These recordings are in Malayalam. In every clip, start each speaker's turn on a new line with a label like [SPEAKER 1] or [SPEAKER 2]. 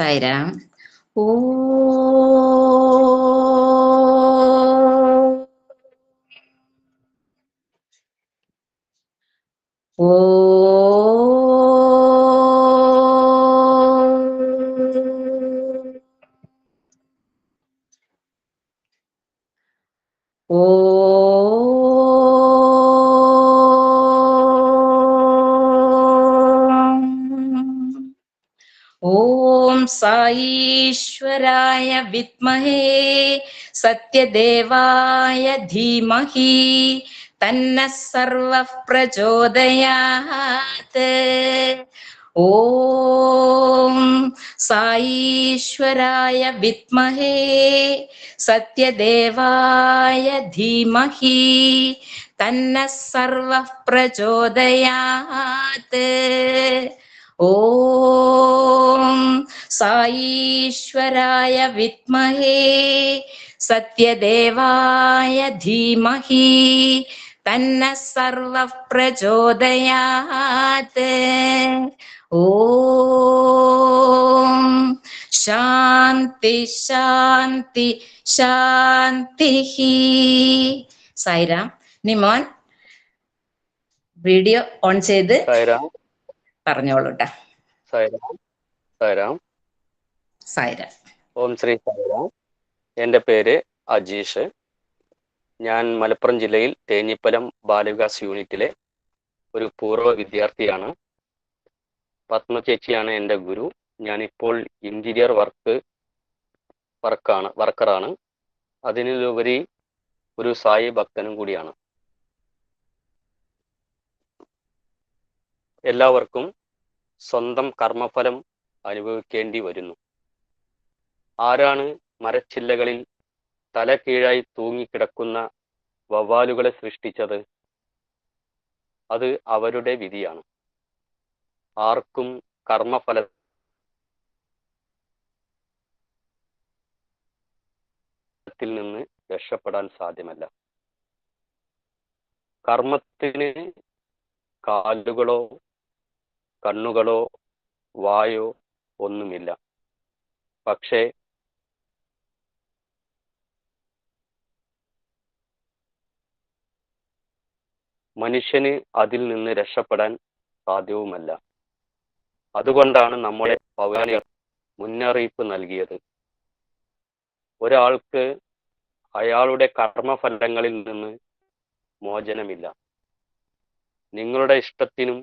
[SPEAKER 1] സായിരാം. ഓ ഓ ഓം സായീശ്വരായ വിദ്മഹേ സത്യദേവായ ധീമഹി തന്നഃ സർവഃ പ്രചോദയാത്. ഓം സായീശ്വരായ വിദ്മഹേ സത്യദേവായ ധീമഹി തന്നഃ സർവഃ പ്രചോദയാത്. ഓം സായീശ്വരായ വിദ്മഹേ സത്യദേവായ ധീമഹി തന്നഃ സർവഃ പ്രചോദയാത്. ഓം ശാന്തി ശാന്തി ശാന്തി. സായിരാം. നിമോൻ വീഡിയോ ഓൺ ചെയ്ത് പറഞ്ഞോളൂട്ടാ.
[SPEAKER 2] സായിരാം.
[SPEAKER 1] സായിരാം.
[SPEAKER 2] ഓം ശ്രീ സായിരാം. എൻ്റെ പേര് അജീഷ്. ഞാൻ മലപ്പുറം ജില്ലയിൽ തേഞ്ഞിപ്പലം ബാലവികാസ് യൂണിറ്റിലെ ഒരു പൂർവ്വ വിദ്യാർത്ഥിയാണ്. പത്മ ചേച്ചിയാണ് എൻ്റെ ഗുരു. ഞാനിപ്പോൾ ഇന്റീരിയർ വർക്കറാണ്. അതിനുപരി ഒരു സായി ഭക്തനും കൂടിയാണ്. എല്ലാവർക്കും സ്വന്തം കർമ്മഫലം അനുഭവിക്കേണ്ടി വരുന്നു. ആരാണ് മരച്ചില്ലകളിൽ തല കീഴായി തൂങ്ങിക്കിടക്കുന്ന വവ്വാലുകളെ സൃഷ്ടിച്ചത്? അത് അവരുടെ വിധിയാണ്. ആർക്കും കർമ്മഫലത്തിൽ നിന്ന് രക്ഷപ്പെടാൻ സാധ്യമല്ല. കർമ്മത്തിന് കാലുകളോ കണ്ണുകളോ വായോ ഒന്നുമില്ല. പക്ഷേ മനുഷ്യന് അതിൽ നിന്ന് രക്ഷപ്പെടാൻ സാധ്യവുമല്ല. അതുകൊണ്ടാണ് നമ്മുടെ പൗരാണികർ മുന്നറിയിപ്പ് നൽകിയത്. ഒരാൾക്ക് അയാളുടെ കർമ്മഫലങ്ങളിൽ നിന്ന് മോചനമില്ല. നിങ്ങളുടെ ഇഷ്ടത്തിനും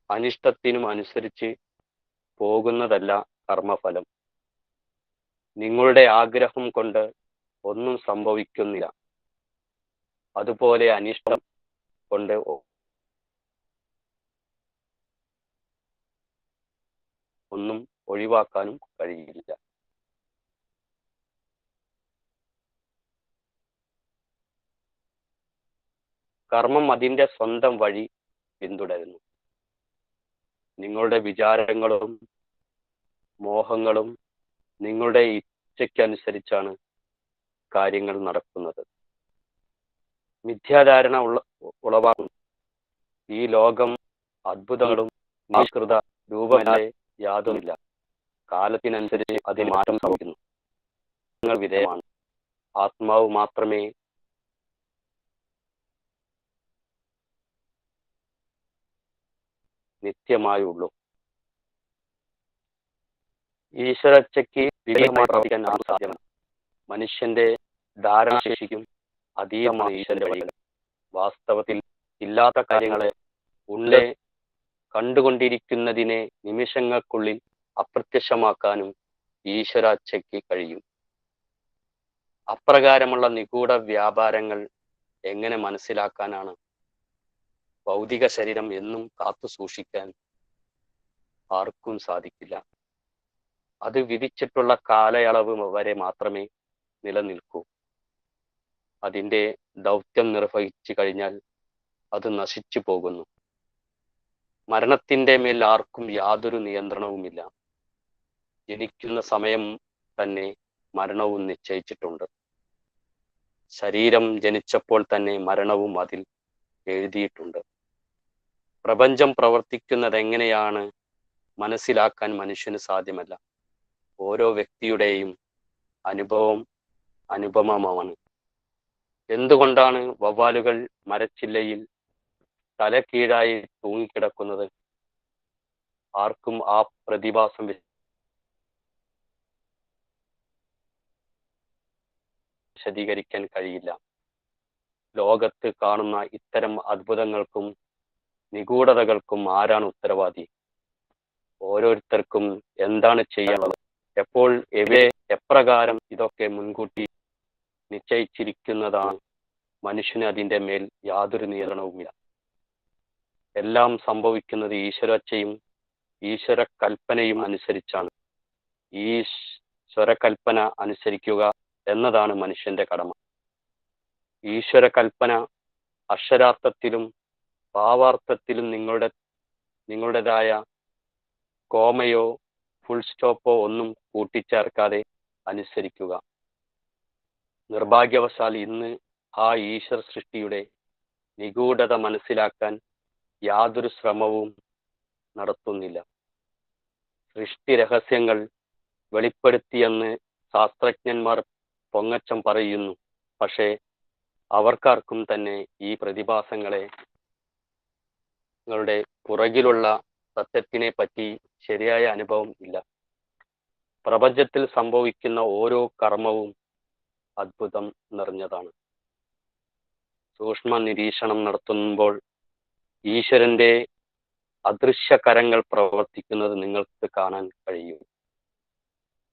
[SPEAKER 2] അനിഷ്ടത്തിനും അനുസരിച്ച് പോകുന്നതല്ല കർമ്മഫലം. നിങ്ങളുടെ ആഗ്രഹം കൊണ്ട് ഒന്നും സംഭവിക്കുന്നില്ല. അതുപോലെ അനിഷ്ടം കൊണ്ട് ഒന്നും ഒഴിവാക്കാനും കഴിയില്ല. കർമ്മം അതിൻ്റെ സ്വന്തം വഴി പിന്തുടരുന്നു. നിങ്ങളുടെ വിചാരങ്ങളും മോഹങ്ങളും നിങ്ങളുടെ ഇച്ഛയ്ക്കനുസരിച്ചാണ് കാര്യങ്ങൾ നടക്കുന്നത്. മിഥ്യാധാരണ ഉളവാക്കുന്നു. ഈ ലോകം അത്ഭുതങ്ങളും നിഷ്കൃത രൂപമല്ലേ യാതൊന്നുമില്ല. കാലത്തിനനുസരിച്ച് അതിൽ മാറ്റം സംഭവിക്കുന്നു. നിങ്ങൾ വിധേയമാണ്. ആത്മാവ് മാത്രമേ നിത്യമായുള്ളൂ. ഈശ്വരച്ചയ്ക്ക് വിവേകമായി പ്രവർത്തിക്കാൻ സാധ്യമല്ല. മനുഷ്യന്റെ ധാരണശേഷിക്കും അതീതമാണ് ഈശ്വരന്റെ വഴികൾ. വാസ്തവത്തിൽ ഇല്ലാത്ത കാര്യങ്ങളെ ഉള്ളിലെ കണ്ടുകൊണ്ടിരിക്കുന്നതിനെ നിമിഷങ്ങൾക്കുള്ളിൽ അപ്രത്യക്ഷമാക്കാനും ഈശ്വരാച്ഛയ്ക്ക് കഴിയും. അപ്രകാരമുള്ള നിഗൂഢ വ്യാപാരങ്ങൾ എങ്ങനെ മനസ്സിലാക്കാനാണ്? ഭൗതിക ശരീരം എന്നും കാത്തു സൂക്ഷിക്കാൻ ആർക്കും സാധിക്കില്ല. അത് വിധിച്ചിട്ടുള്ള കാലയളവ് വരെ മാത്രമേ നിലനിൽക്കൂ. അതിൻ്റെ ദൗത്യം നിർവഹിച്ചു കഴിഞ്ഞാൽ അത് നശിച്ചു പോകുന്നു. മരണത്തിൻ്റെ മേൽ ആർക്കും യാതൊരു നിയന്ത്രണവുമില്ല. ജനിക്കുന്ന സമയം തന്നെ മരണവും നിശ്ചയിച്ചിട്ടുണ്ട്. ശരീരം ജനിച്ചപ്പോൾ തന്നെ മരണവും അതിൽ എഴുതിയിട്ടുണ്ട്. പ്രപഞ്ചം പ്രവർത്തിക്കുന്നത് എങ്ങനെയാണ് മനസ്സിലാക്കാൻ മനുഷ്യന് സാധ്യമല്ല. ഓരോ വ്യക്തിയുടെയും അനുപമമാണ്. എന്തുകൊണ്ടാണ് വവ്വാലുകൾ മരച്ചില്ലയിൽ തല കീഴായി തൂങ്ങിക്കിടക്കുന്നത്? ആർക്കും ആ പ്രതിഭാസം വിശദീകരിക്കാൻ കഴിയില്ല. ലോകത്ത് കാണുന്ന ഇത്തരം അത്ഭുതങ്ങൾക്കും നിഗൂഢതകൾക്കും ആരാണ് ഉത്തരവാദി? ഓരോരുത്തർക്കും എന്താണ് ചെയ്യാനുള്ളത്? എപ്പോൾ എപ്രകാരം ഇതൊക്കെ മുൻകൂട്ടി നിശ്ചയിച്ചിരിക്കുന്നതാണ്. മനുഷ്യന് അതിൻ്റെ മേൽ യാതൊരു നിയന്ത്രണവുമില്ല. എല്ലാം സംഭവിക്കുന്നത് ഈശ്വരച്ചയും ഈശ്വര കൽപ്പനയും അനുസരിച്ചാണ്. ഈ സ്വരകൽപ്പന അനുസരിക്കുക എന്നതാണ് മനുഷ്യന്റെ കടമ. ഈശ്വര കൽപ്പന അക്ഷരാർത്ഥത്തിലും ഭാവാർത്ഥത്തിലും നിങ്ങളുടേതായ കോമയോ ഫുൾ സ്റ്റോപ്പോ ഒന്നും കൂട്ടിച്ചേർക്കാതെ അനുസരിക്കുക. നിർഭാഗ്യവശാൽ ഇന്ന് ആ ഈശ്വര സൃഷ്ടിയുടെ നിഗൂഢത മനസ്സിലാക്കാൻ യാതൊരു ശ്രമവും നടത്തുന്നില്ല. സൃഷ്ടി രഹസ്യങ്ങൾ വെളിപ്പെടുത്തിയെന്ന് ശാസ്ത്രജ്ഞന്മാർ പൊങ്ങച്ചം പറയുന്നു. പക്ഷേ അവർക്കാർക്കും തന്നെ ഈ പ്രതിഭാസങ്ങളുടെ പുറകിലുള്ള സത്യത്തിനെ പറ്റി ശരിയായ അനുഭവം ഇല്ല. പ്രപഞ്ചത്തിൽ സംഭവിക്കുന്ന ഓരോ കർമ്മവും അത്ഭുതം നിറഞ്ഞതാണ്. സൂക്ഷ്മ നിരീക്ഷണം നടത്തുമ്പോൾ ഈശ്വരന്റെ അദൃശ്യ കരങ്ങൾ പ്രവർത്തിക്കുന്നത് നിങ്ങൾക്ക് കാണാൻ കഴിയും.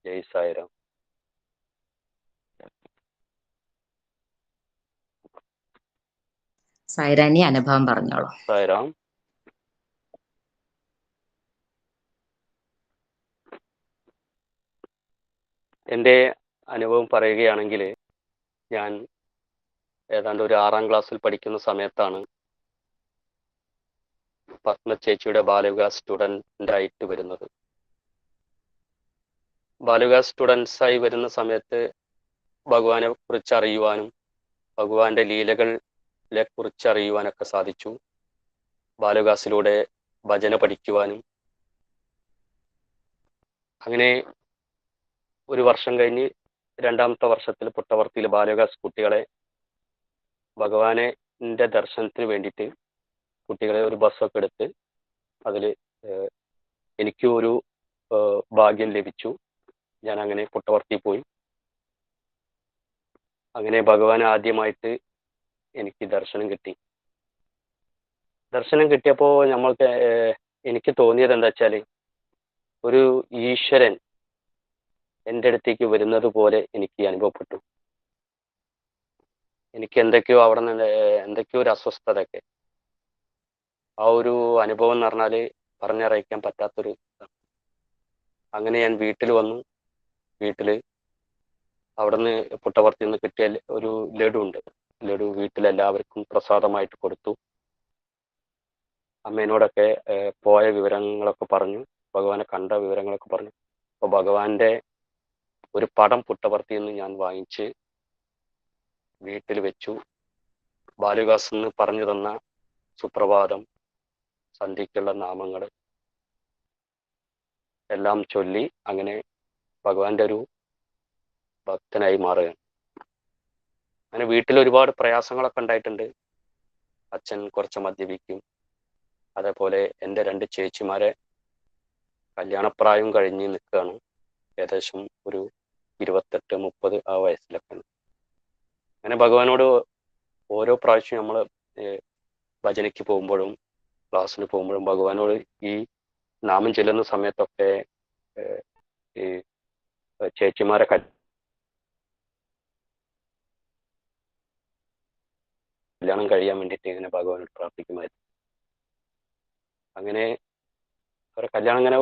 [SPEAKER 2] ജയ് സായിരാം.
[SPEAKER 1] സായിരാനി അനുഭവം പറഞ്ഞോളൂ.
[SPEAKER 2] സായിരാം. എൻ്റെ അനുഭവം പറയുകയാണെങ്കിൽ, ഞാൻ ഏതാണ്ട് ഒരു 6ാം ക്ലാസ്സിൽ പഠിക്കുന്ന സമയത്താണ് പത്മ ചേച്ചിയുടെ ബാലവികാസ് സ്റ്റുഡൻ്റ് ആയിട്ട് വരുന്നത്. ബാലവികാസ് സ്റ്റുഡൻസായി വരുന്ന സമയത്ത് ഭഗവാനെ കുറിച്ച് അറിയുവാനും ഭഗവാന്റെ ലീലകളെ കുറിച്ച് അറിയുവാനൊക്കെ സാധിച്ചു. ബാലവികാസിലൂടെ ഭജന പഠിക്കുവാനും. അങ്ങനെ ഒരു വർഷം കഴിഞ്ഞ് 2ാമത്തെ വർഷത്തിൽ പുട്ടവർത്തിയിൽ ബാലവികാസ് കുട്ടികളെ ഭഗവാന്റെ ദർശനത്തിന് വേണ്ടിയിട്ട് കുട്ടികളെ ഒരു ബസ്സൊക്കെ എടുത്ത് അതിൽ എനിക്കും ഒരു ഭാഗ്യം ലഭിച്ചു. ഞാൻ അങ്ങനെ പുട്ടവർത്തി പോയി. അങ്ങനെ ഭഗവാൻ ആദ്യമായിട്ട് എനിക്ക് ദർശനം കിട്ടി. ദർശനം കിട്ടിയപ്പോൾ എനിക്ക് തോന്നിയത് എന്താ വെച്ചാൽ, ഒരു ഈശ്വരൻ എൻ്റെ അടുത്തേക്ക് വരുന്നത് പോലെ എനിക്ക് അനുഭവപ്പെട്ടു. എനിക്ക് എന്തൊക്കെയോ അവിടെ നിന്ന് എന്തൊക്കെയോ ഒരു അസ്വസ്ഥതയൊക്കെ. ആ ഒരു അനുഭവം എന്ന് പറഞ്ഞാൽ പറഞ്ഞറിയിക്കാൻ പറ്റാത്തൊരു. അങ്ങനെ ഞാൻ വീട്ടിൽ വന്നു. വീട്ടിൽ അവിടുന്ന് പുട്ടവർത്തിയിൽ നിന്ന് കിട്ടിയ ഒരു ലഡു ഉണ്ട്. ലഡു വീട്ടിലെല്ലാവർക്കും പ്രസാദമായിട്ട് കൊടുത്തു. അമ്മേനോടൊക്കെ പോയ വിവരങ്ങളൊക്കെ പറഞ്ഞു, ഭഗവാനെ കണ്ട വിവരങ്ങളൊക്കെ പറഞ്ഞു. അപ്പോൾ ഭഗവാന്റെ ഒരു പടം പുട്ടവർത്തിയിൽ നിന്ന് ഞാൻ വാങ്ങിച്ച് വീട്ടിൽ വെച്ചു. ബാലവികാസ് എന്ന് പറഞ്ഞു തന്ന സുപ്രഭാതം, സന്ധ്യയ്ക്കുള്ള നാമങ്ങൾ എല്ലാം ചൊല്ലി അങ്ങനെ ഭഗവാന്റെ ഒരു ഭക്തനായി മാറുകയാണ്. അങ്ങനെ വീട്ടിൽ ഒരുപാട് പ്രയാസങ്ങളൊക്കെ ഉണ്ടായിട്ടുണ്ട്. അച്ഛൻ കുറച്ച് മദ്യപിക്കും. അതേപോലെ എൻ്റെ 2 ചേച്ചിമാരെ കല്യാണപ്രായം കഴിഞ്ഞ് നിൽക്കുകയാണ്. ഏകദേശം ഒരു 28-30 ആ വയസ്സിലൊക്കെയാണ്. അങ്ങനെ ഭഗവാനോട് ഓരോ പ്രാവശ്യം നമ്മൾ ഭജനയ്ക്ക് പോകുമ്പോഴും ക്ലാസ്സിന് പോകുമ്പോഴും ഭഗവാനോട് ഈ നാമം ചെല്ലുന്ന സമയത്തൊക്കെ ഈ ചേച്ചിമാരെ കല്യാണം കഴിയാൻ വേണ്ടിയിട്ട് ഇങ്ങനെ ഭഗവാനോട് പ്രാർത്ഥിക്കുമായിരുന്നു. അങ്ങനെ അവരെ കല്യാണം ഇങ്ങനെ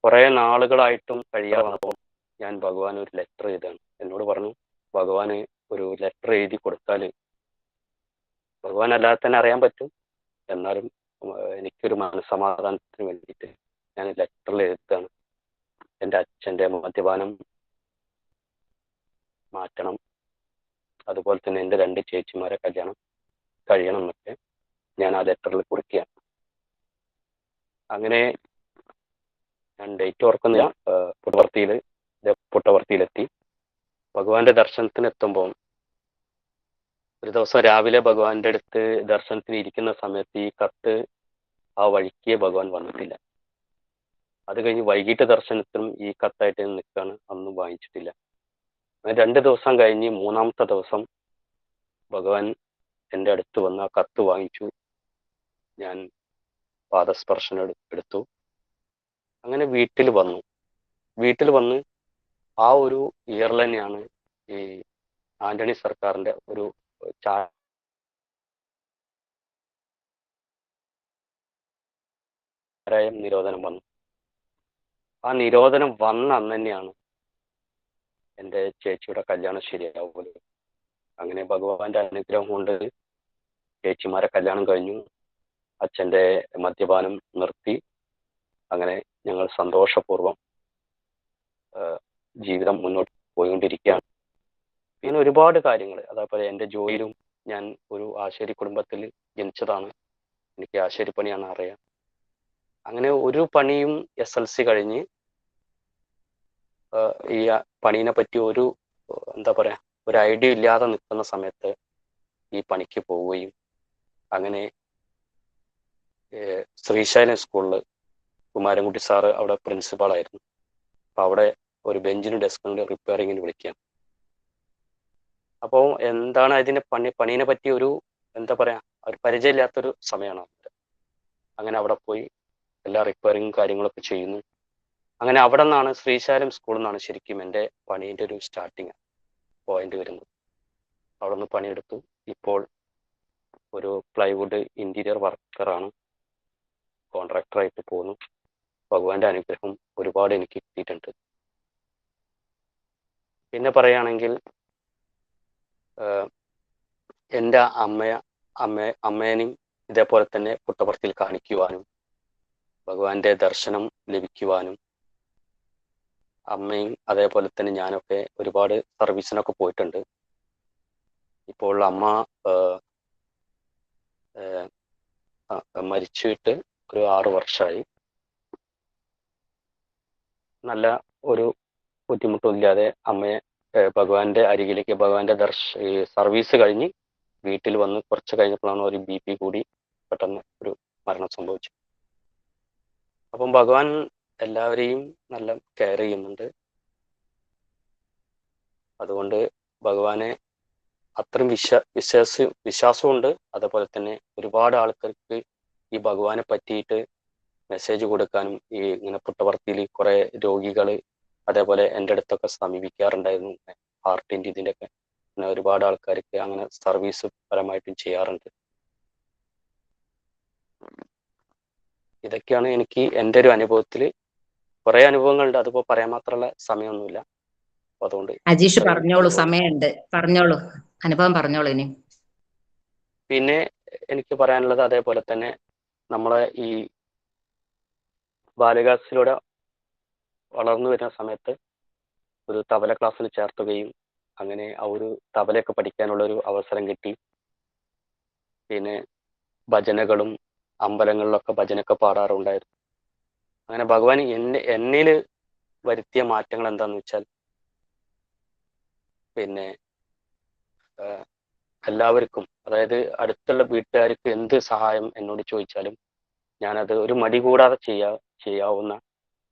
[SPEAKER 2] കുറേ നാളുകളായിട്ടും കഴിയാതെ വന്നപ്പോൾ ഞാൻ ഭഗവാൻ ഒരു ലെറ്റർ എഴുതാണ്. എന്നോട് പറഞ്ഞു, ഭഗവാന് ഒരു ലെറ്റർ എഴുതി കൊടുത്താൽ ഭഗവാൻ അല്ലാതെ തന്നെ അറിയാൻ പറ്റും, എന്നാലും എനിക്കൊരു മനസ്സമാധാനത്തിന് വേണ്ടിയിട്ട് ഞാൻ ലെറ്ററിൽ എഴുതാണ്. എൻ്റെ അച്ഛൻ്റെ മദ്യപാനം മാറ്റണം, അതുപോലെ തന്നെ എൻ്റെ 2 ചേച്ചിമാരെ കല്യാണം കഴിയണം എന്നൊക്കെ ഞാൻ ആ ലെറ്ററിൽ കൊടുക്കുകയാണ്. അങ്ങനെ ഞാൻ ഡേറ്റ് ഓർക്കുന്നില്ല. പുട്ടവർത്തിയിൽ പുട്ടവർത്തിയിലെത്തി. ഭഗവാന്റെ ദർശനത്തിന് എത്തുമ്പോൾ ഒരു ദിവസം രാവിലെ ഭഗവാന്റെ അടുത്ത് ദർശനത്തിന് ഇരിക്കുന്ന സമയത്ത് ഈ കത്ത് ആ വഴിക്ക് ഭഗവാൻ വന്നിട്ടില്ല. അത് കഴിഞ്ഞ് വൈകിട്ട് ദർശനത്തിനും ഈ കത്തായിട്ട് നിൽക്കുകയാണ്, അന്നും വാങ്ങിച്ചിട്ടില്ല. 2 ദിവസം കഴിഞ്ഞ് 3-ാമത്തെ ദിവസം ഭഗവാൻ എൻ്റെ അടുത്ത് വന്ന് ആ കത്ത് വാങ്ങിച്ചു. ഞാൻ പാദസ്പർശനം എടുത്തു. അങ്ങനെ വീട്ടിൽ വന്ന് ആ ഒരു ഇയറിൽ തന്നെയാണ് ഈ ആന്റണി സർക്കാരിന്റെ ഒരു ചാരായം നിരോധനം വന്നു. ആ നിരോധനം വന്ന അന്ന് തന്നെയാണ് എൻ്റെ ചേച്ചിയുടെ കല്യാണം ശരിയാവുന്നത്. അങ്ങനെ ഭഗവാന്റെ അനുഗ്രഹം കൊണ്ട് ചേച്ചിമാരെ കല്യാണം കഴിഞ്ഞു. അച്ഛൻ്റെ മദ്യപാനം നിർത്തി. അങ്ങനെ ഞങ്ങൾ സന്തോഷപൂർവ്വം ജീവിതം മുന്നോട്ട് പോയിക്കൊണ്ടിരിക്കുകയാണ്. പിന്നെ ഒരുപാട് കാര്യങ്ങൾ, അതേപോലെ എൻ്റെ ജോലിയിലും ഞാൻ ഒരു ആശാരി കുടുംബത്തിൽ ജനിച്ചതാണ്. എനിക്ക് ആശാരി പണിയാണ് അറിയാം. അങ്ങനെ ഒരു പണിയും SLC കഴിഞ്ഞ് ഈ പണീനെ പറ്റി ഒരു എന്താ പറയാ ഒരു ഐഡിയ ഇല്ലാതെ നിൽക്കുന്ന സമയത്ത് ഈ പണിക്ക് പോവുകയും അങ്ങനെ ശ്രീശൈലം സ്കൂളിൽ കുമാരൻകുട്ടി സാറ് അവിടെ പ്രിൻസിപ്പാളായിരുന്നു. അപ്പോൾ അവിടെ ഒരു ബെഞ്ചിനും ഡെസ്കിനും റിപ്പയറിങ്ങിന് വിളിക്കാം. അപ്പോൾ എന്താണ് അതിനെ പണീനെ പറ്റി ഒരു എന്താ പറയാ ഒരു പരിചയമില്ലാത്തൊരു സമയമാണ്. അങ്ങനെ അവിടെ പോയി എല്ലാ റിപ്പയറിങ്ങും കാര്യങ്ങളൊക്കെ ചെയ്യുന്നു. അങ്ങനെ അവിടെ നിന്നാണ് ശ്രീശൈലം സ്കൂളിൽ നിന്നാണ് ശരിക്കും എൻ്റെ പണീൻ്റെ ഒരു സ്റ്റാർട്ടിങ് പോയിന്റ് വരുന്നത്. അവിടെ നിന്ന് പണിയെടുത്തു. ഇപ്പോൾ ഒരു പ്ലൈവുഡ് ഇന്റീരിയർ വർക്കറാണ്, കോൺട്രാക്ടറായിട്ട് പോകുന്നു. ഭഗവാന്റെ അനുഗ്രഹം ഒരുപാട് എനിക്ക് കിട്ടിയിട്ടുണ്ട്. പിന്നെ പറയുകയാണെങ്കിൽ എൻ്റെ അമ്മേനെയും ഇതേപോലെ തന്നെ പുട്ടപർത്തിയിൽ കാണിക്കുവാനും ഭഗവാന്റെ ദർശനം ലഭിക്കുവാനും അമ്മയും അതേപോലെ തന്നെ ഞാനൊക്കെ ഒരുപാട് സർവീസിനൊക്കെ പോയിട്ടുണ്ട്. ഇപ്പോൾ അമ്മ മരിച്ചിട്ട് ഒരു 6 വർഷമായി. നല്ല ഒരു ബുദ്ധിമുട്ടില്ലാതെ അമ്മയെ ഭഗവാന്റെ അരികിലേക്ക് ഭഗവാന്റെ സർവീസ് കഴിഞ്ഞ് വീട്ടിൽ വന്ന് കുറച്ച് കഴിഞ്ഞപ്പോഴാണ് ഒരു BP കൂടി പെട്ടെന്ന് ഒരു മരണം സംഭവിച്ചു. അപ്പം ഭഗവാൻ എല്ലാവരെയും നല്ല കെയർ ചെയ്യുന്നുണ്ട്. അതുകൊണ്ട് ഭഗവാനെ അത്രയും വിശ്വാസമുണ്ട്. അതേപോലെ തന്നെ ഒരുപാട് ആൾക്കാർക്ക് ഈ ഭഗവാനെ പറ്റിയിട്ട് മെസ്സേജ് കൊടുക്കാനും ഈ ഇങ്ങനെ പുട്ടപർത്തിയിൽ കുറെ രോഗികൾ അതേപോലെ എൻ്റെ അടുത്തൊക്കെ സമീപിക്കാറുണ്ടായിരുന്നു. ഹാർട്ടിൻ്റെ ഇതിൻ്റെയൊക്കെ അങ്ങനെ ഒരുപാട് ആൾക്കാർക്ക് അങ്ങനെ സർവീസ് പരമായിട്ടും ചെയ്യാറുണ്ട്. ഇതൊക്കെയാണ് എനിക്ക് എൻ്റെ ഒരു അനുഭവത്തിൽ. കുറെ അനുഭവങ്ങളുണ്ട്, അതിപ്പോ പറയാൻ മാത്രമുള്ള സമയമൊന്നുമില്ല. അതുകൊണ്ട്
[SPEAKER 1] അജീഷ് പറഞ്ഞോളൂ, സമയമുണ്ട്, പറഞ്ഞോളൂ, അനുഭവം പറഞ്ഞോളൂ. ഇനി
[SPEAKER 2] പിന്നെ എനിക്ക് പറയാനുള്ളത് അതേപോലെ തന്നെ നമ്മളെ ഈ ബാലികാസിലൂടെ വളർന്നു വരുന്ന സമയത്ത് ഒരു തബല ക്ലാസ്സിൽ ചേർത്തുകയും അങ്ങനെ ആ ഒരു തബലയൊക്കെ പഠിക്കാനുള്ള ഒരു അവസരം കിട്ടി. പിന്നെ ഭജനകളും അമ്പലങ്ങളിലൊക്കെ ഭജനൊക്കെ പാടാറുണ്ടായിരുന്നു. അങ്ങനെ ഭഗവാൻ എന്നിൽ വരുത്തിയ മാറ്റങ്ങൾ എന്താന്ന് വെച്ചാൽ പിന്നെ എല്ലാവർക്കും, അതായത് അടുത്തുള്ള വീട്ടുകാർക്ക് എന്ത് സഹായം എന്നോട് ചോദിച്ചാലും ഞാനത് ഒരു മടി കൂടാതെ ചെയ്യാവുന്ന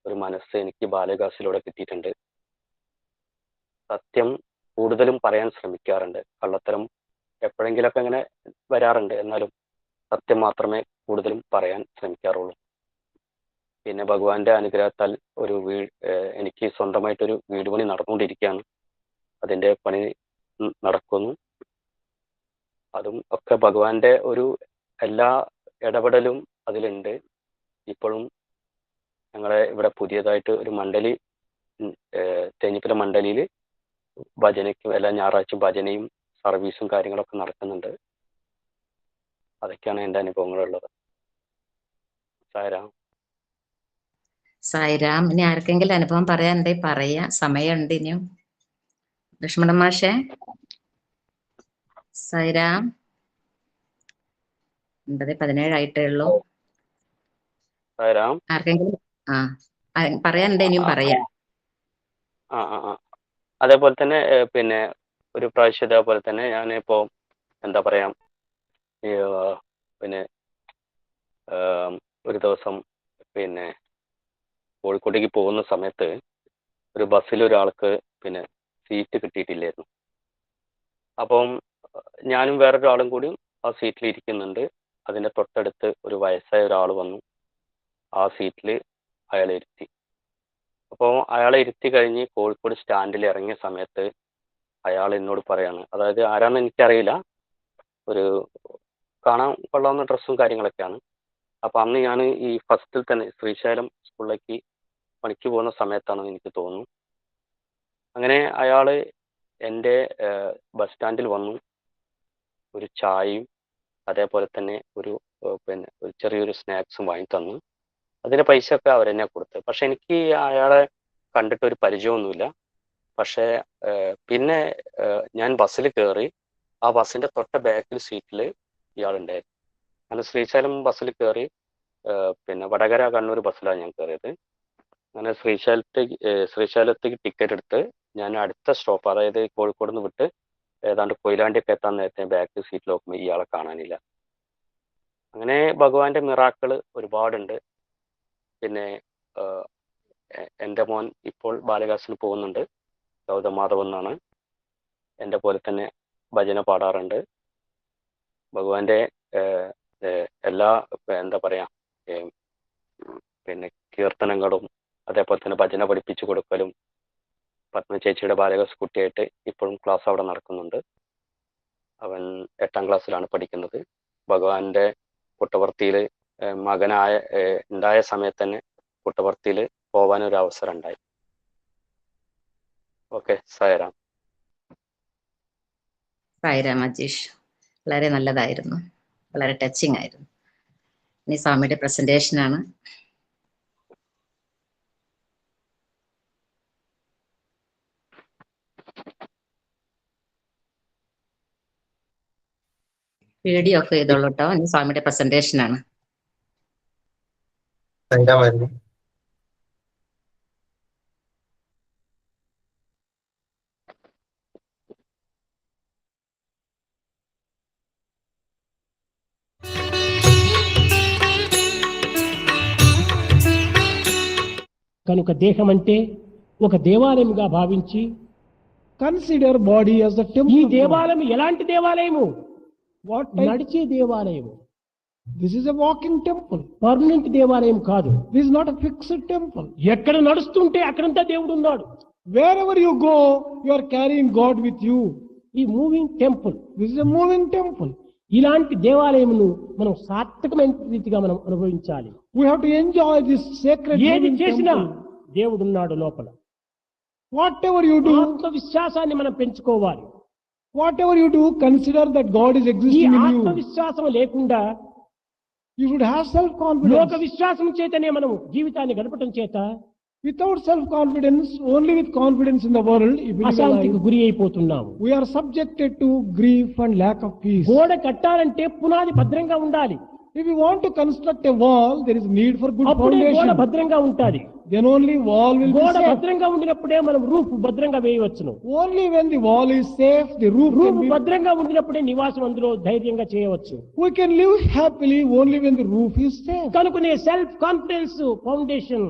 [SPEAKER 2] ഒരു മനസ്സ് എനിക്ക് ബാലവികാസിലൂടെ കിട്ടിയിട്ടുണ്ട്. സത്യം കൂടുതലും പറയാൻ ശ്രമിക്കാറുണ്ട്. കള്ളത്തരം എപ്പോഴെങ്കിലൊക്കെ അങ്ങനെ വരാറുണ്ട്, എന്നാലും സത്യം മാത്രമേ കൂടുതലും പറയാൻ ശ്രമിക്കാറുള്ളൂ. പിന്നെ ഭഗവാന്റെ അനുഗ്രഹത്താൽ ഒരു എനിക്ക് സ്വന്തമായിട്ടൊരു വീട് പണി നടന്നുകൊണ്ടിരിക്കുകയാണ്. അതിൻ്റെ പണി നടക്കുന്നു. അതും ഒക്കെ ഭഗവാന്റെ ഒരു എല്ലാ ഇടപെടലും അതിലുണ്ട്. ഇപ്പോഴും ഞങ്ങളെ ഇവിടെ പുതിയതായിട്ട് ഒരു മണ്ഡലി, തേഞ്ഞിപ്പല മണ്ഡലിയിൽ ഭജനയ്ക്കും എല്ലാ ഞായറാഴ്ചയും ഭജനയും സർവീസും കാര്യങ്ങളൊക്കെ നടക്കുന്നുണ്ട്. അതൊക്കെയാണ് എൻ്റെ അനുഭവങ്ങളുള്ളത്.
[SPEAKER 1] സായിരാം. ഇനി ആർക്കെങ്കിലും അനുഭവം പറയാനുണ്ടെങ്കിൽ പറയാ, സമയമുണ്ട് ഇനിയും. ലക്ഷ്മണ മാഷേ. സായിരാം. 9:17 ആയിട്ടേ ഉള്ളൂ. ആർക്കെങ്കിലും പറയാനുണ്ടെ ഇനിയും പറയാം.
[SPEAKER 2] ആ ആ ആ അതേപോലെ തന്നെ പിന്നെ ഒരു പ്രാവശ്യം ഇതേപോലെ തന്നെ ഞാനിപ്പോ എന്താ പറയാ ഈ, പിന്നെ ഒരു ദിവസം പിന്നെ കോഴിക്കോട്ടേക്ക് പോകുന്ന സമയത്ത് ഒരു ബസ്സിൽ ഒരാൾക്ക് പിന്നെ സീറ്റ് കിട്ടിയിട്ടില്ലായിരുന്നു. അപ്പം ഞാനും വേറൊരാളും കൂടി ആ സീറ്റിൽ ഇരിക്കുന്നുണ്ട്. അതിന്റെ തൊട്ടടുത്ത് ഒരു വയസ്സായ ഒരാൾ വന്നു ആ സീറ്റിൽ അയാളെ ഇരുത്തി. അപ്പോൾ അയാളെ ഇരുത്തി കഴിഞ്ഞ് കോഴിക്കോട് സ്റ്റാൻഡിൽ ഇറങ്ങിയ സമയത്ത് അയാൾ എന്നോട് പറയാണ്, അതായത് ആരാന്ന് എനിക്കറിയില്ല, ഒരു കാണാൻ കൊള്ളാവുന്ന ഡ്രസ്സും കാര്യങ്ങളൊക്കെയാണ്. അപ്പൊ അന്ന് ഞാൻ ഈ ഫസ്റ്റിൽ തന്നെ ശ്രീശൈലം സ്കൂളിലേക്ക് പണിക്ക് പോകുന്ന സമയത്താണെന്ന് എനിക്ക് തോന്നുന്നു. അങ്ങനെ അയാള് എൻ്റെ ബസ് സ്റ്റാൻഡിൽ വന്നു ഒരു ചായയും അതേപോലെ തന്നെ പിന്നെ ഒരു ചെറിയൊരു സ്നാക്സും വാങ്ങി തന്നു. അതിന്റെ പൈസ ഒക്കെ അവരെന്നെ കൊടുത്തത്. പക്ഷെ എനിക്ക് അയാളെ കണ്ടിട്ട് ഒരു പരിചയമൊന്നുമില്ല. പക്ഷേ പിന്നെ ഞാൻ ബസ്സിൽ കയറി. ആ ബസ്സിന്റെ തൊട്ട ബാക്കിൽ സീറ്റിൽ ഇയാളുണ്ടായിരുന്നു. അങ്ങനെ ശ്രീശൈലം ബസ്സിൽ കയറി. പിന്നെ വടകര കണ്ണൂർ ബസ്സിലാണ് ഞാൻ കയറിയത്. അങ്ങനെ ശ്രീശൈലത്തേക്ക് ടിക്കറ്റ് എടുത്ത് ഞാൻ അടുത്ത സ്റ്റോപ്പ്, അതായത് കോഴിക്കോട് നിന്ന് വിട്ട് ഏതാണ്ട് കൊയിലാണ്ടിയൊക്കെ എത്താൻ നേരത്തെ ബാക്ക് സീറ്റിൽ നോക്കുമ്പോൾ ഇയാളെ കാണാനില്ല. അങ്ങനെ ഭഗവാന്റെ മിറാക്കള് ഒരുപാടുണ്ട്. പിന്നെ എൻ്റെ മോൻ ഇപ്പോൾ ബാലകാസിന് പോകുന്നുണ്ട്. ഗൗതം മാധവ് എന്നാണ്. എൻ്റെ പോലെ തന്നെ ഭജന പാടാറുണ്ട്. ഭഗവാന്റെ എല്ലാ എന്താ പറയാ പിന്നെ കീർത്തനങ്ങളും അതേപോലെ തന്നെ ഭജന പഠിപ്പിച്ചു കൊടുക്കലും പത്മ ചേച്ചിയുടെ ബാലകാസ് കുട്ടിയായിട്ട് ഇപ്പോഴും ക്ലാസ് അവിടെ നടക്കുന്നുണ്ട്. അവൻ 8ാം ക്ലാസ്സിലാണ് പഠിക്കുന്നത്. ഭഗവാന്റെ പുട്ടപർത്തിയിൽ ഉണ്ടായ സമയത്ത് തന്നെ പുട്ടപർത്തിയിൽ പോവാനൊരു അവസരം ഉണ്ടായി. ഓക്കെ, സായരാം.
[SPEAKER 1] സായിരാം അജീഷ്, വളരെ നല്ലതായിരുന്നു, വളരെ ടച്ചിങ് ആയിരുന്നു. ഇനി സ്വാമിയുടെ പ്രസന്റേഷനാണ്. വീഡിയോ ഓഫ് ചെയ്തോളൂ കേട്ടോ. ഇനി സ്വാമിയുടെ പ്രസന്റേഷനാണ്.
[SPEAKER 3] కనుక దేహం అంటే ఒక దేవాలయంగా భావించి
[SPEAKER 4] Consider body as a
[SPEAKER 3] ఈ
[SPEAKER 4] temple.
[SPEAKER 3] దేవాలయం ఎలాంటి దేవాలయము?
[SPEAKER 4] What type?
[SPEAKER 3] నడిచే దేవాలయము.
[SPEAKER 4] This is a walking temple.
[SPEAKER 3] Permanent దేవాలయం కాదు.
[SPEAKER 4] This is not a fixed temple.
[SPEAKER 3] ఎక్కడ నడుస్తుంటే అక్కడంతా దేవుడు ఉన్నాడు.
[SPEAKER 4] Wherever you go, you are carrying God with you.
[SPEAKER 3] ఈ moving temple.
[SPEAKER 4] This is a moving temple.
[SPEAKER 3] ఇలాంటి దేవాలయమును మనం సార్థకమైన రీతిగా మనం అనుభవించాలి.
[SPEAKER 4] We have to enjoy this sacred
[SPEAKER 3] ఏది
[SPEAKER 4] moving
[SPEAKER 3] చేసినా
[SPEAKER 4] temple.
[SPEAKER 3] దేవుడు ఉన్నాడు లోపల.
[SPEAKER 4] Whatever you do,
[SPEAKER 3] ఆత్మవిశ్వాసాన్ని మనం పెంచుకోవాలి.
[SPEAKER 4] whatever you do, consider that God is
[SPEAKER 3] ఈ
[SPEAKER 4] existing in you.
[SPEAKER 3] ఆత్మవిశ్వాసం లేకుండా
[SPEAKER 4] You should have
[SPEAKER 3] లోక
[SPEAKER 4] self-confidence.
[SPEAKER 3] విశ్వాసం చేతనే మనము జీవితాన్ని గడపటం చేత
[SPEAKER 4] Without self-confidence, only with confidence in the world, if we live
[SPEAKER 3] అశాంతికి
[SPEAKER 4] alive,
[SPEAKER 3] గురి అయిపోతున్నాము.
[SPEAKER 4] we are subjected to grief and lack of peace.
[SPEAKER 3] గోడ కట్టాలంటే పునాది భద్రంగా ఉండాలి.
[SPEAKER 4] If you want to construct a wall, there is need for good
[SPEAKER 3] అప్పుడే గోడ
[SPEAKER 4] foundation.
[SPEAKER 3] భద్రంగా ఉంటుంది.
[SPEAKER 4] Then only wall will be
[SPEAKER 3] గోడ
[SPEAKER 4] safe.
[SPEAKER 3] భద్రంగా ఉండినప్పుడే మనం రూఫ్ భద్రంగా వేయవచ్చును.
[SPEAKER 4] Only when the wall is safe, the roof
[SPEAKER 3] roof
[SPEAKER 4] can be.
[SPEAKER 3] భద్రంగా ఉండినప్పుడే నివాసం అందులో ధైర్యంగా చేయవచ్చు.
[SPEAKER 4] We can live happily only when the roof is safe.
[SPEAKER 3] కనుకనే self confidence foundation,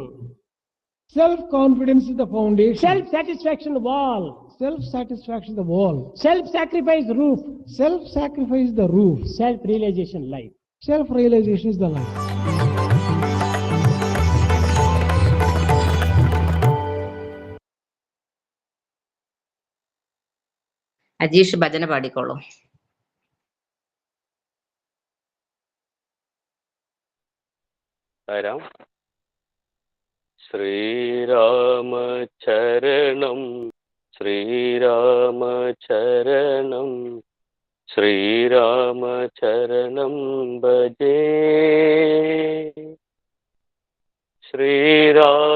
[SPEAKER 4] Self-confidence is the foundation.
[SPEAKER 3] Self satisfaction wall,
[SPEAKER 4] Self-satisfaction is the wall.
[SPEAKER 3] Self sacrifice roof,
[SPEAKER 4] Self-sacrifice is the roof.
[SPEAKER 3] Self realisation life.
[SPEAKER 4] Self-realization is the life.
[SPEAKER 1] Ajeesh ഭജന പാടിക്കോളൂ.
[SPEAKER 2] സായരാം. ശ്രീരാമചരണം ശ്രീരാമചരണം ശ്രീരാമചരണം ഭജേ ശ്രീരാമചരണം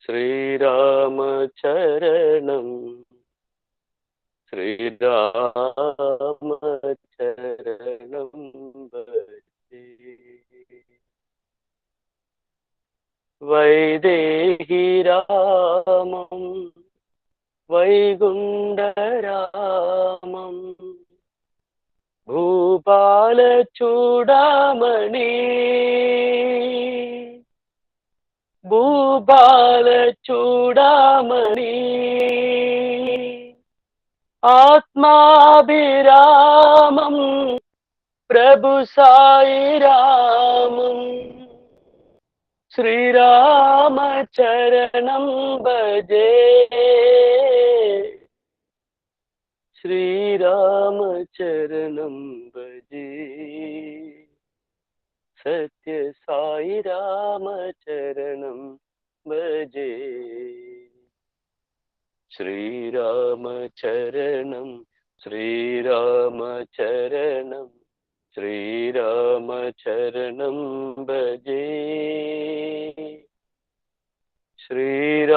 [SPEAKER 2] ശ്രീരാമചരണം ശ്രീരാമചരണം ഭജേ. വൈകുണ്ഠരാമം ഭൂപാലചൂടാമണി ഭൂപാലചൂടാമണി ആത്മാഭിരാമം പ്രഭു സായിരാമം ശ്രീരാമചരണം ഭജേ ശ്രീരാമചരണം ഭജേ സത്യ സായി രാമചരണം ഭജേ ശ്രീരാമചരണം ശ്രീരാമചരണം ശ്രീരാമചരണം ഭജേ ശ്രീരാമചരണം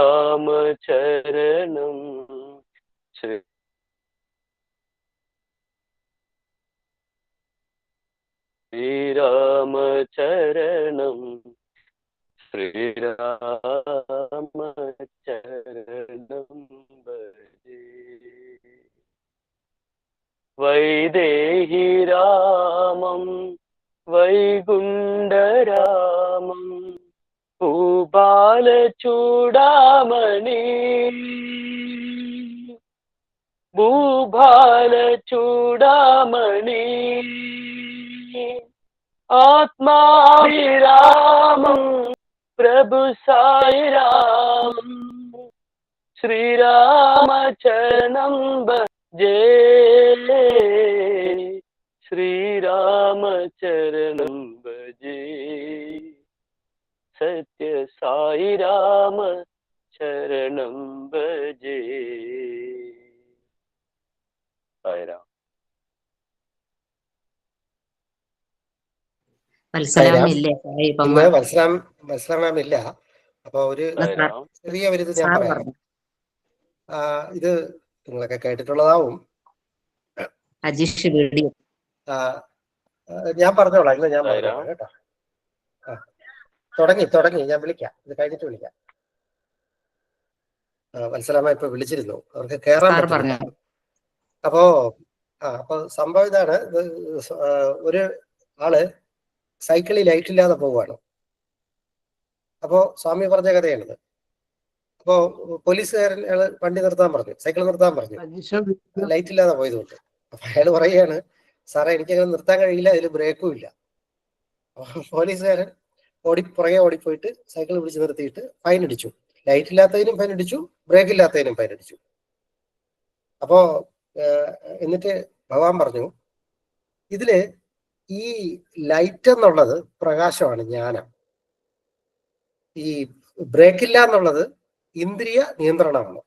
[SPEAKER 2] ശ്രീരാമചരണം ശ്രീരാമചരണം ഭജേ വൈദേഹി രാമം വൈകുണ്ഠരാമം ഭൂപാലചൂടാമണി ഭൂപാലചൂടാമണി ആത്മാഭിരാമം പ്രഭു സായിരാമം ശ്രീരാമചരണം ഭജേ ശ്രീരാമചരണം ഭജേ സത്യ സായി രാമ ശരണം ഭജേ സായിരാം.
[SPEAKER 1] വത്സലാം ഇല്ലേ
[SPEAKER 5] ഇന്ന് മത്സരം ഇല്ല. അപ്പൊ ഒരു
[SPEAKER 2] സായിരാം.
[SPEAKER 5] ചെറിയ ഒരു ഇത് ഞാൻ
[SPEAKER 1] സാർ
[SPEAKER 5] പറയാം.
[SPEAKER 1] പറഞ്ഞു.
[SPEAKER 5] ഇത് നിങ്ങളൊക്കെ കേട്ടിട്ടുള്ളതാവും.
[SPEAKER 1] അജീഷ് വീഡിയോ
[SPEAKER 5] ഞാൻ പറഞ്ഞോളാം. ഇന്ന് ഞാൻ
[SPEAKER 2] സായിരാം.
[SPEAKER 5] പറഞ്ഞോളാം കേട്ടോ. തുടങ്ങി ഞാൻ വിളിക്കാം. ഇത് കഴിഞ്ഞിട്ട് വിളിക്കാം. വത്സലാമ്മ ഇപ്പൊ വിളിച്ചിരുന്നു. അവർക്ക് കേറാൻ
[SPEAKER 1] സാർ
[SPEAKER 5] പറ്റില്ല.
[SPEAKER 1] പറഞ്ഞു.
[SPEAKER 5] അപ്പോ സംഭവം ഇതാണ്. ഒരു ആള് സൈക്കിളിൽ ലൈറ്റ് ഇല്ലാതെ പോവുകയാണ്. അപ്പോ സ്വാമി പറഞ്ഞ കഥയാണിത്. അപ്പോ പോലീസുകാരൻ അയാള് വണ്ടി നിർത്താൻ പറഞ്ഞു, സൈക്കിൾ നിർത്താൻ പറഞ്ഞു, ലൈറ്റ് ഇല്ലാതെ പോയതുകൊണ്ട്. അപ്പൊ അയാൾ പറയുകയാണ്, സാറേ എനിക്കങ്ങനെ നിർത്താൻ കഴിയില്ല, അതിൽ ബ്രേക്കും ഇല്ല. പോലീസുകാരൻ പുറകെ ഓടിപ്പോയിട്ട് സൈക്കിൾ പിടിച്ച് നിർത്തിയിട്ട് ഫൈൻ അടിച്ചു. ലൈറ്റ് ഇല്ലാത്തതിനും ഫൈൻ അടിച്ചു, ബ്രേക്ക് ഇല്ലാത്തതിനും ഫൈൻ അടിച്ചു. അപ്പോ എന്നിട്ട് ഭഗവാൻ പറഞ്ഞു, ഇതില് ഈ ലൈറ്റ് എന്നുള്ളത് പ്രകാശമാണ്, ജ്ഞാനം. ഈ ബ്രേക്കില്ല എന്നുള്ളത് ഇന്ദ്രിയ നിയന്ത്രണമാണ്,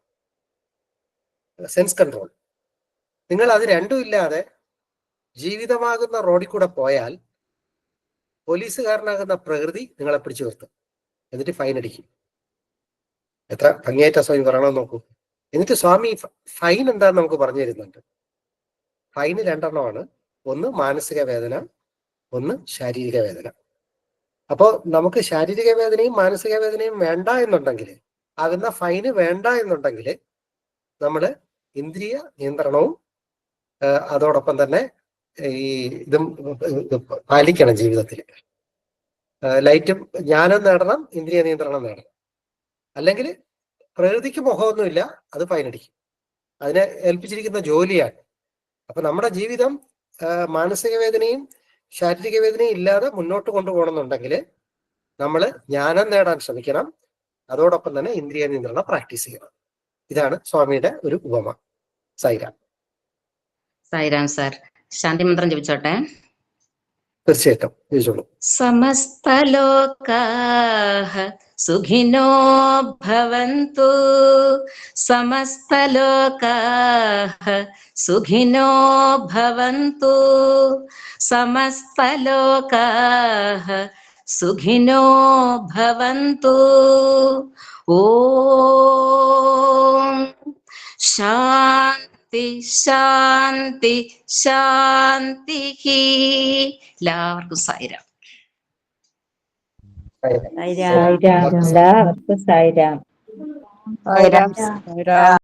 [SPEAKER 5] സെൻസ് കൺട്രോൾ. നിങ്ങൾ അത് രണ്ടും ഇല്ലാതെ ജീവിതമാകുന്ന റോഡിൽ കൂടെ പോയാൽ പോലീസുകാരനാകുന്ന പ്രകൃതി നിങ്ങളെ പിടിച്ചു നിർത്തും, എന്നിട്ട് ഫൈൻ അടിക്കും. എത്ര ഭംഗിയായിട്ടാ സ്വാമി പറയണമെന്ന് നോക്കൂ. എന്നിട്ട് സ്വാമി ഫൈൻ എന്താന്ന് നമുക്ക് പറഞ്ഞു തരുന്നുണ്ട്. ഫൈന് രണ്ടെണ്ണമാണ്. ഒന്ന് മാനസിക വേദന, ഒന്ന് ശാരീരിക വേദന. അപ്പോൾ നമുക്ക് ശാരീരിക വേദനയും മാനസിക വേദനയും വേണ്ട എന്നുണ്ടെങ്കിൽ, ആകുന്ന ഫൈന് വേണ്ട എന്നുണ്ടെങ്കിൽ, നമ്മൾ ഇന്ദ്രിയ നിയന്ത്രണവും അതോടൊപ്പം തന്നെ ഈ ഇതും പാലിക്കണം ജീവിതത്തിൽ. ലൈറ്റും ജ്ഞാനം നേടണം, ഇന്ദ്രിയ നിയന്ത്രണം നേടണം. അല്ലെങ്കിൽ പ്രകൃതിക്ക് മുഖമൊന്നുമില്ല, അത് ഫൈനടിക്കും. അതിനെ ഏൽപ്പിച്ചിരിക്കുന്ന ജോലിയാണ്. അപ്പൊ നമ്മുടെ ജീവിതം മാനസിക വേദനയും ശാരീരിക വേദനയും ഇല്ലാതെ മുന്നോട്ട് കൊണ്ടുപോകണമെന്നുണ്ടെങ്കിൽ നമ്മൾ ജ്ഞാനം നേടാൻ ശ്രമിക്കണം, അതോടൊപ്പം തന്നെ ഇന്ദ്രിയ നിയന്ത്രണം പ്രാക്ടീസ് ചെയ്യണം. ഇതാണ് സ്വാമിയുടെ ഒരു ഉപമ. സായിരാം.
[SPEAKER 1] സായിരാം സാർ. ശാന്തി മന്ത്രം ജപിച്ചോട്ടെ.
[SPEAKER 5] തീർച്ചയായിട്ടും ചോദിച്ചോളൂ.
[SPEAKER 1] സമസ്തലോകാഃ സുഖിനോ ഭവന്തു, സമസ്തലോകാഃ സുഖിനോ ഭവന്തു, സമസ്തലോകാഃ സുഖിനോ ഭവന്തു. ഓം ശാന്തി ശാന്തി ശാന്തി. എല്ലാവർക്കും സായിരാം.
[SPEAKER 6] സായിരാം. എല്ലാവർക്കും സായിരാം.